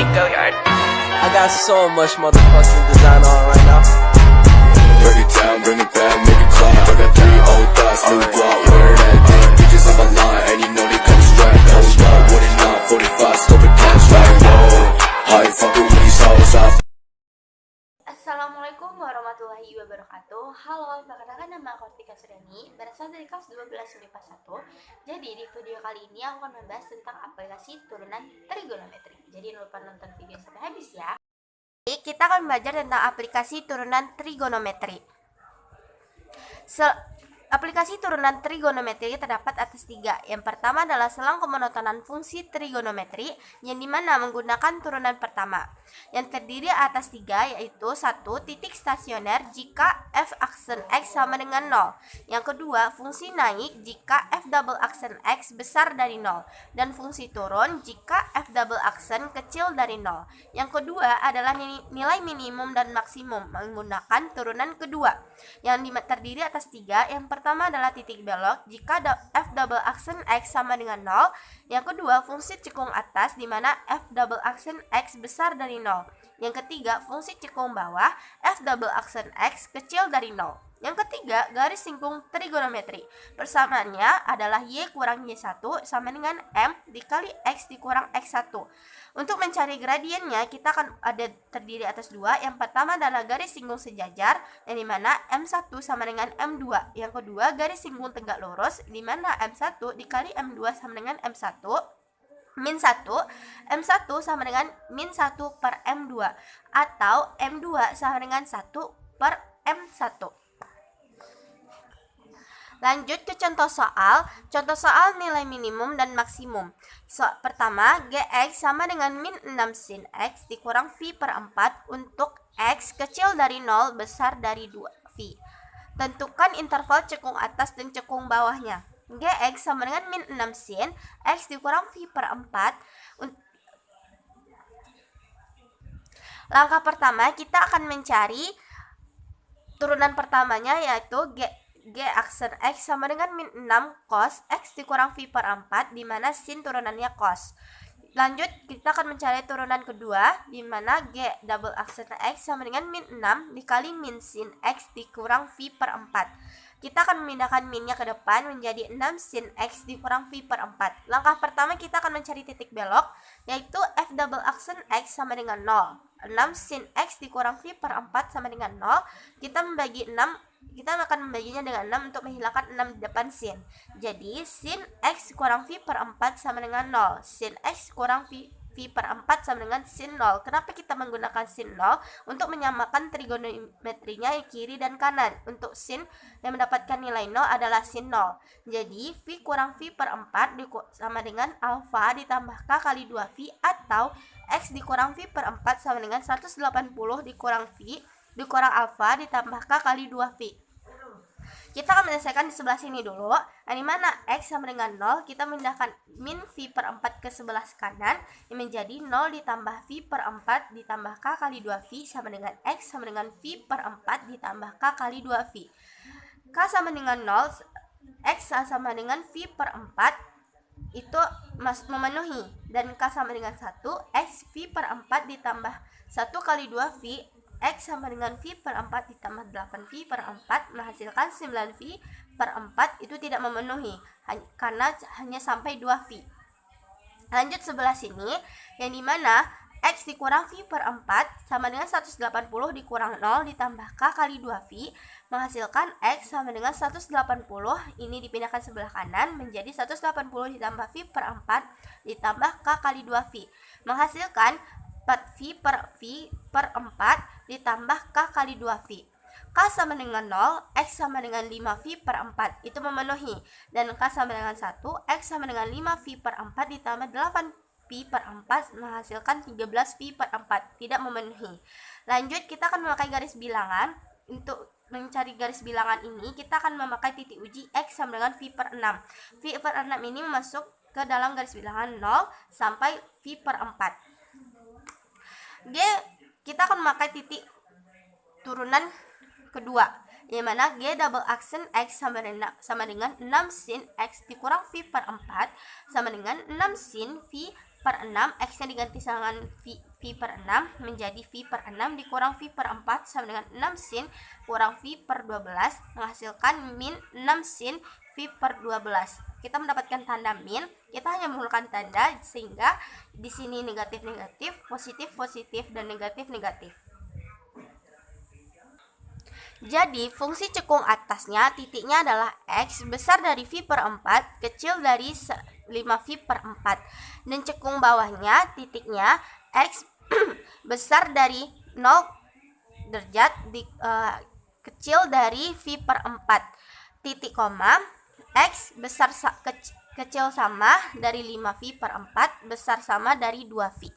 I got so much motherfucking design on right now. Break it down, bring it back, make it clap. I got 3 old thoughts, new block, where that damn bitches on my line, and you know they come straight. Hold up, what it not, 45, scope it down, straight. Whoa, how you fucking with these hoes up? Assalamualaikum warahmatullahi wabarakatuh. Halo, perkenalkan nama aku Tika Sureni, berasal dari kelas 12 MIPA 1. Jadi di video kali ini aku akan membahas tentang aplikasi turunan trigonometri. Jadi jangan lupa nonton video sampai habis ya. Jadi, kita akan belajar tentang aplikasi turunan trigonometri. Aplikasi turunan trigonometri terdapat atas 3. Yang pertama adalah selang kemonotonan fungsi trigonometri yang dimana menggunakan turunan pertama yang terdiri atas 3, yaitu 1. Titik stasioner jika f aksen x sama dengan 0. Yang kedua, fungsi naik jika f double aksen x besar dari 0, dan fungsi turun jika f double aksen kecil dari 0. Yang kedua adalah nilai minimum dan maksimum menggunakan turunan kedua yang terdiri atas 3. Yang pertama adalah titik belok jika f double aksen x sama dengan 0. Yang kedua, fungsi cekung atas di mana f double aksen x besar dari 0. Yang ketiga, fungsi cekung bawah f double aksen x kecil dari 0. Yang ketiga, garis singkung trigonometri. Persamaannya adalah y kurang y1 sama dengan m dikali x dikurang x1. Untuk mencari gradiennya, kita akan terdiri atas 2. Yang pertama adalah garis singkung sejajar, yang dimana m1 sama dengan m2. Yang kedua, garis singkung tegak lurus, dimana m1 dikali m2 sama dengan m1. Min 1, M1 sama dengan min 1 per M2, atau M2 sama dengan 1 per M1. Lanjut ke contoh soal nilai minimum dan maksimum. Pertama, Gx sama dengan min 6 sin X dikurang V per 4 untuk X kecil dari 0 besar dari 2 V. Tentukan interval cekung atas dan cekung bawahnya. Gx sama dengan min 6 sin X dikurang V per 4. Langkah pertama, kita akan mencari turunan pertamanya, yaitu G aksen X sama dengan min 6 cos X dikurang V per 4, di mana sin turunannya cos. Lanjut, kita akan mencari turunan kedua, di mana G double aksen X sama dengan min 6 dikali min sin X dikurang V per 4. Kita akan memindahkan minnya ke depan menjadi 6 sin X dikurang V per 4. Langkah pertama, kita akan mencari titik belok, yaitu F double aksen X sama dengan 0. 6 sin X dikurang V per 4 sama dengan 0. Kita akan membaginya dengan 6 untuk menghilangkan 6 di depan sin. Jadi, sin X kurang V per 4 sama dengan 0. Sin X kurang V per 4 sama dengan sin 0. Kenapa kita menggunakan sin 0? Untuk menyamakan trigonometrinya kiri dan kanan. Untuk sin yang mendapatkan nilai 0 adalah sin 0. Jadi, V kurang V per 4 sama dengan alfa ditambah K kali 2V, atau X dikurang V per 4 sama dengan 180 dikurang V dikurang alfa ditambah K kali 2V. Kita akan menyelesaikan di sebelah sini dulu, di mana X sama dengan 0, kita memindahkan min V per 4 ke sebelah kanan, yang menjadi 0 ditambah V per 4 ditambah K kali 2V sama dengan X sama dengan V per 4 ditambah K kali 2V. K sama dengan 0, X sama dengan V per 4 itu memenuhi, dan K sama dengan 1, X V per 4 ditambah 1 kali 2V, X sama dengan V per 4 ditambah 8V per 4 menghasilkan 9V per 4. Itu tidak memenuhi karena hanya sampai 2V. Lanjut sebelah sini, yang dimana X dikurang V per 4 sama dengan 180 dikurang 0 ditambah K kali 2V menghasilkan X sama dengan 180. Ini dipindahkan sebelah kanan menjadi 180 ditambah V per 4 ditambah K kali 2V menghasilkan 4V per 4 ditambah K kali 2V. K sama dengan 0, X sama dengan 5V per 4, itu memenuhi. Dan K sama dengan 1, X sama dengan 5V per 4 ditambah 8V per 4 menghasilkan 13V per 4, tidak memenuhi. Lanjut, kita akan memakai garis bilangan. Untuk mencari garis bilangan ini, kita akan memakai titik uji X sama dengan V per 6. V per 6 ini masuk ke dalam garis bilangan 0 sampai V per 4. Kita akan memakai titik turunan kedua, yang mana G double aksen X sama dengan 6 sin X dikurang V per 4 sama dengan 6 sin V per 6, X-nya diganti dengan V per 6 menjadi V per 6 dikurang V per 4 sama dengan 6 sin kurang V per 12 menghasilkan min 6 sin V per 12. Kita mendapatkan tanda min, kita hanya menggunakan tanda sehingga di sini negatif-negatif, positif-positif, dan negatif-negatif. Jadi, fungsi cekung atasnya titiknya adalah X besar dari V per 4, kecil dari 5V per 4. Dan cekung bawahnya titiknya X besar dari 0 derajat kecil dari V per 4. Titik koma, X besar kecil sama dari 5V per 4, besar sama dari 2V.